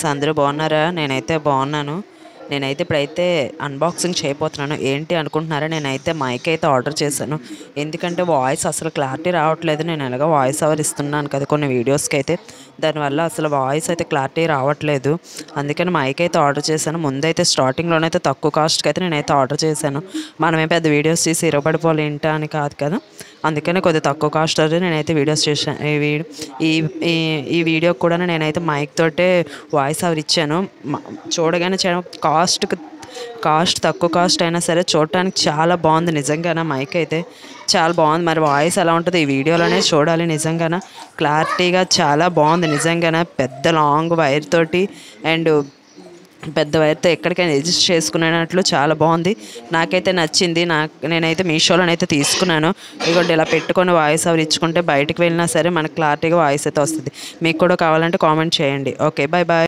అందరూ బాగున్నారా? నేనైతే బాగున్నాను. నేనైతే ఇప్పుడైతే అన్బాక్సింగ్ చేయబోతున్నాను. ఏంటి అనుకుంటున్నారా? నేనైతే మైక్ అయితే ఆర్డర్ చేశాను. ఎందుకంటే వాయిస్ అసలు క్లారిటీ రావట్లేదు. నేను ఎలాగో వాయిస్ ఓవర్ ఇస్తున్నాను కదా కొన్ని వీడియోస్కి అయితే. దానివల్ల అసలు వాయిస్ అయితే క్లారిటీ రావట్లేదు. అందుకని మైక్ అయితే ఆర్డర్ చేశాను. ముందైతే స్టార్టింగ్లోనైతే తక్కువ కాస్ట్కి అయితే నేనైతే ఆర్డర్ చేశాను. మనమే పెద్ద వీడియోస్ చేసి ఇరవబడిపోవాలి ఏంటా అని కాదు కదా. అందుకని కొద్దిగా తక్కువ కాస్ట్ అయితే నేనైతే వీడియోస్ చేశాను. ఈ ఈ ఈ వీడియో కూడా నేనైతే మైక్ తోటే వాయిస్ ఓవర్ ఇచ్చాను. చూడగానే కాస్ట్ తక్కువ కాస్ట్ అయినా సరే చూడటానికి చాలా బాగుంది. నిజంగానే మైక్ అయితే చాలా బాగుంది. మరి వాయిస్ ఎలా ఉంటుందో ఈ వీడియోలోనే చూడాలి. నిజంగానే క్లారిటీగా చాలా బాగుంది. నిజంగానే పెద్ద లాంగ్ వైర్ తోటి అండ్ పెద్ద వైర్తో ఎక్కడికైనా అడ్జస్ట్ చేసుకునేటట్లు చాలా బాగుంది. నాకైతే నచ్చింది. నేనైతే మీషోలోనైతే తీసుకున్నాను. ఇదిగోండి ఇలా పెట్టుకొని వాయిస్ ఓవర్ ఇచ్చుకుంటే బయటకు వెళ్ళినా సరే మనకు క్లారిటీగా వాయిస్ అయితే వస్తుంది. మీకు కూడా కావాలంటే కామెంట్ చేయండి. Okay, bye bye.